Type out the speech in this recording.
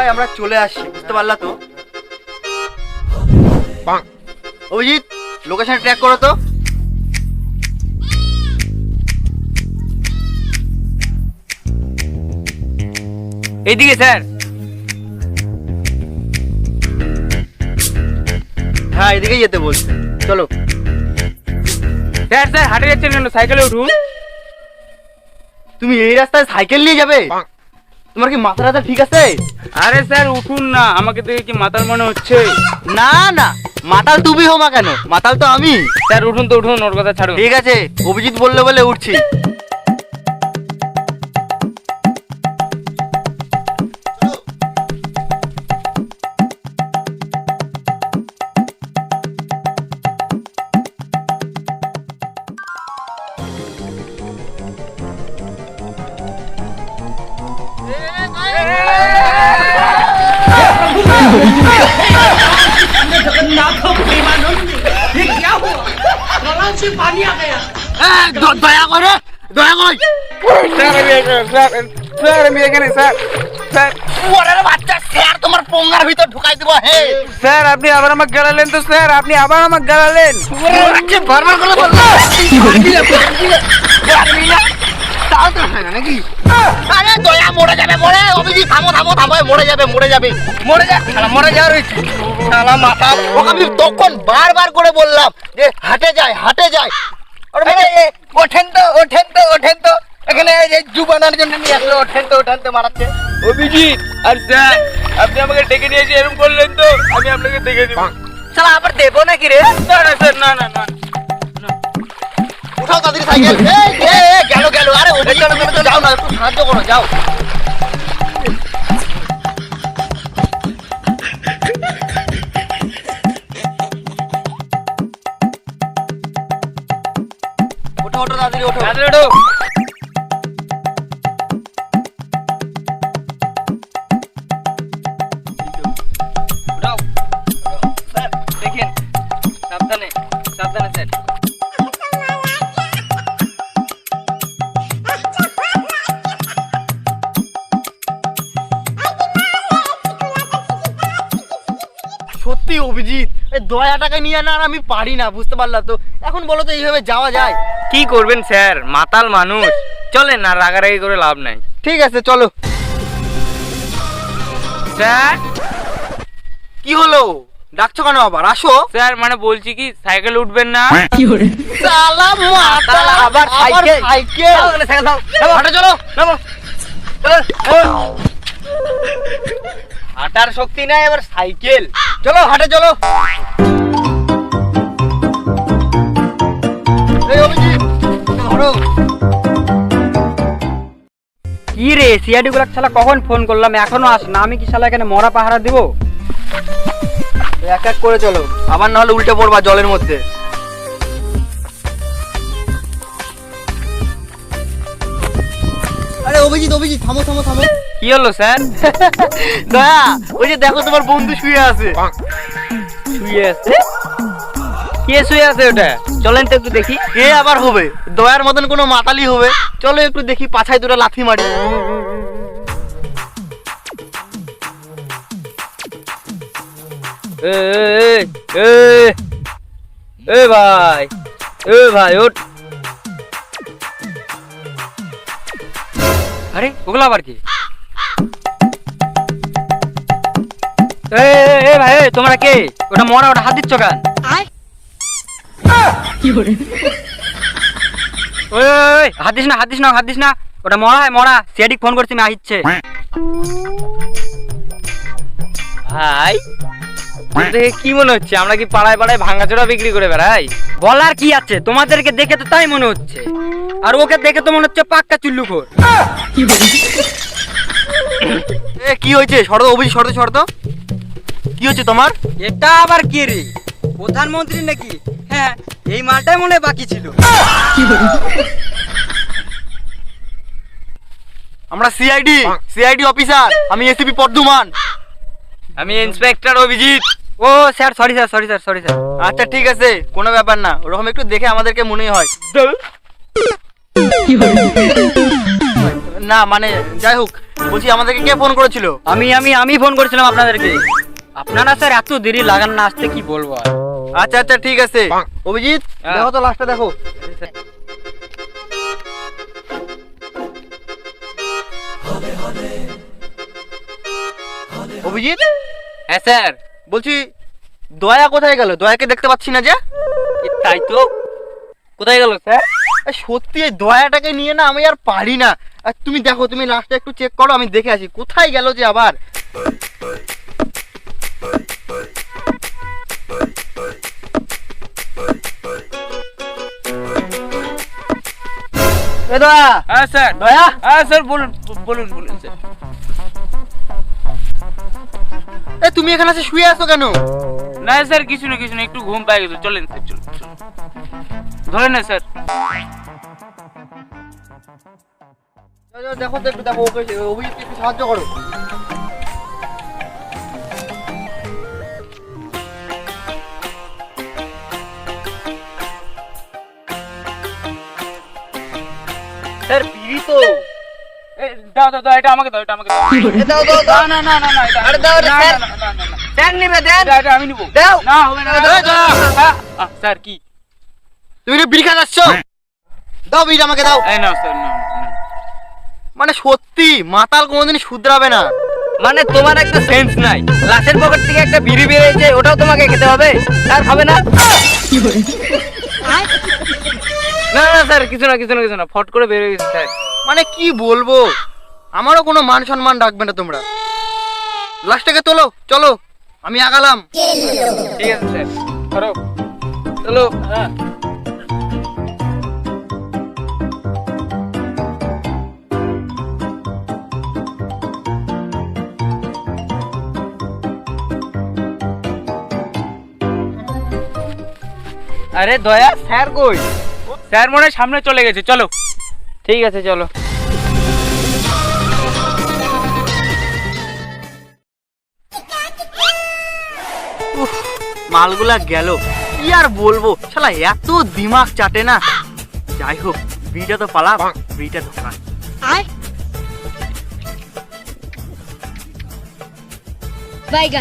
ভাই আমরা চলে আসছি, বুঝতে পারলা তো? অভিজিৎ লোকেশন ট্র্যাক করো তো। এইদিকে স্যার। হ্যাঁ এদিকেই যেতে বলছে, চলো। স্যার স্যার হাঁটে যাচ্ছেন কেন? সাইকেলে উঠুন। তুমি এই রাস্তায় সাইকেল নিয়ে যাবে? তোমার কি মাথা টাথা ঠিক আছে? আরে স্যার উঠুন না, আমাকে দেখে কি মাতাল মনে হচ্ছে? না না, মাতাল তুমি হো মা, কেন মাতাল তো আমি। স্যার উঠুন তো, উঠুন, ওর কথা ছাড়ুন। ঠিক আছে, অভিজিৎ বললে বলে উঠছি। দয়া করে, দয়া করে। স্যার আমি এখানে। স্যার স্যার ওরে বাচ্চা, স্যার তোমার পোঙ্গার ভিতর ঢুকাই দেবো। হে স্যার, আপনি আবার আমাকে গালালেন তো স্যার, আপনি আবার আমাকে গালালেন। বারবার করে বললো তাও তো হয় না নাকি? আরে দয়া মরে যাবে, মরে। অভিজিৎ থামো থামো থামো, মরে যাবে মরে যাবে মরে যা, মরে যাওয়ার শালা মাথা। ওকে আমি তখন বারবার করে বললাম যে হাটে যায় হাটে যায়। ওঠেন তো ওঠেন তো ওঠেন তো, এখানে জুবানার জন্য নিয়ে আসলো। ওঠেন তো ওঠেন তো মারাচ্ছে। অভিজিৎ আর স্যার, আপনি আমাকে ডেকে নিয়ে এসে এরকম করলেন তো, আমি আপনাকে দেখে দিব। শালা আবার দেবো নাকি রে? না না স্যার, না না না। উঠাও তাড়াতাড়ি সাইকেল। গেল গেল। আরে ওঠে গেল, যাও না, একটু সাহায্য করো, যাও। ওঠো ওঠো তাড়াতাড়ি ওঠো। তাড়াতাড়ি ওঠো। উঠাও। স্যার দেখেন, সাবধানে সাবধানে স্যার। সত্যি অভিজিৎ, এই দয়া টাকা নিয়ে না আর আমি পারি না, বুঝতে পারলা তো? এখন বলো তো এইভাবে যাওয়া যায়? কি করবেন স্যার, মাতাল মানুষ। চলেন না, রাগারাগি করে লাভ নাই। ঠিক আছে চলো। স্যার কি হলো, ডাকছো কেন আবার? আসো। স্যার মানে বলছি কি, সাইকেল উঠবেন না? শালা মাতাল, আবার সাইকেল। সাইকেল দাও, হাঁটো চলো, নামো। হাঁটার শক্তি নাই, এবার সাইকেল। চলো হাঁটে চলো। এই অভিজিৎ ধরো। কি রে সিআইডি গুলা শালা কখন ফোন করলাম এখনো আস না, আমি কি শালা এখানে মরা পাহারা দিব? এক এক করে চলো, আবার না হলে উল্টে পড়বা জলের মধ্যে। আরে অভিজিৎ অভিজিৎ থামো থামো থামো। কি হলো স্যার? দয়া, ওই যে দেখো তোমার বন্ধু শুয়ে আছে। শুয়ে আছে? কে শুয়ে আছে ওটা? চলেন তো একটু দেখি। কে আবার হবে? দয়ার মতন কোনো মাতালি হবে? চলো একটু দেখি, পাছায় দুটো লাথি মারি। এ এ এ ভাই, এ ভাই ওঠ। আরে ওগুলো আবার কি? এ এ ভাই, তোমরা কে? ওটা মরা, ওটা হাত দিচ্ছ কেন? ওই হাত দিস না, হাত দিস না, হাত দিস না। ওটা মরা, মরা। সিআইডি ফোন করছি, আমি আসছে। ভাই দেখে কি মনে হচ্ছে, আমরা কি পাড়ায় পাড়ায় ভাঙাচোরা বিক্রি করে বেড়াই? বলার কি আছে, তোমাদেরকে দেখে তো তাই মনে হচ্ছে, আর ওকে দেখে তো মনে হচ্ছে পাক্কা চুল্লুখোর। কি হয়েছে? শর্ত অভিজিৎ, শর্ত শর্ত কি হচ্ছে তোমার? এটা আবার কি রে, প্রধানমন্ত্রী নাকি? হ্যাঁ, এই মালটাই মনে হয় বাকি ছিল। আমরা সিআইডি অফিসার, আমি এসিপি পদ্মমান। আমি ইন্সপেক্টর অভিজিৎ। ও sir, sorry sir, sorry sir, sorry sir. আচ্ছা ঠিক আছে, কোনো ব্যাপার না, ওরকম একটু দেখে আমাদেরকে মনে হয়। না মানে যাই হোক, বলছি আমাদেরকে কে ফোন করেছিল? আমি ফোন করেছিলাম আপনাদেরকে। আপনারা স্যার এত দেরি লাগান না আসতে, কি বলবো আর। আচ্ছা আচ্ছা ঠিক আছে। অভিজিৎ হ্যাঁ। দেখো তো লাস্টটা দেখো। অভিজিৎ, হ্যাঁ স্যার। বলছি দয়া কোথায় গেল? দয়াকে দেখতে পাচ্ছি না যে। তাই তো, কোথায় গেল স্যার? সত্যি এই দয়াটাকে নিয়ে না আমি আর পারি না। আর তুমি দেখো, তুমি লাস্টটা একটু চেক করো, আমি দেখে আসি কোথায় গেল যে আবার। এ দয়া, হ্যাঁ স্যার। দয়া, হ্যাঁ স্যার, বলুন বলুন বলুন স্যার। এ তুমি এখানে এসে শুয়ে আছো কেন? না স্যার, কিছু না কিছু না, একটু ঘুম পেয়ে গেছে। চলেন স্যার, চলুন চলুন। ধরেন না স্যার। যাও, যাও, দেখো তো একটু, দেখো ওকে, অভিজিৎকে একটু সাহায্য করো। স্যার বিড়ি তো। দাও দাও দাও, এটা আমাকে দাও, এটা আমাকে দাও। এ দাও, দাও, দাও। না না না না, এটা আরে দাও, না, স্যার। না, না, না, না, না। স্যার নিবে, দেন। এটা আমি নিবো। দাও। না হবে না। দাও, দাও। স্যার কি? তুমি কি বিড়ি খাওয়া যাচ্ছ? দাও বিড়ি আমাকে দাও। এই নাও স্যার, না না। মানে সত্যি মাতাল কোনোদিন শুধরাবে না। মানে তোমার একটা সেন্স নাই। লাশের পকেট থেকে একটা বিড়ি বেরিয়েছে, ওটাও তোমাকে খেতে হবে, আর খাবে না? না না স্যার, কিছু না কিছু না কিছু না, ফট করে বের হয়ে গেছে স্যার। মানে কি বলবো, আমারও কোনো মান সম্মান রাখবে না তোমরা। লাশটাকে তোলো, চলো আমি আগালাম। ঠিক আছে স্যার, ধরো, চলো। হ্যাঁ। আরে দয়া, স্যার কই? স্যার মনে হয় সামনে চলে গেছে, চলো। ঠিক আছে চলো। মালগুলা গেল, কি আর বলবো, শালা এত দিমাগ চাটে না। যাই হোক, বিড়িটা তো পালাম, বিড়িটা দোকান। Bye, gun.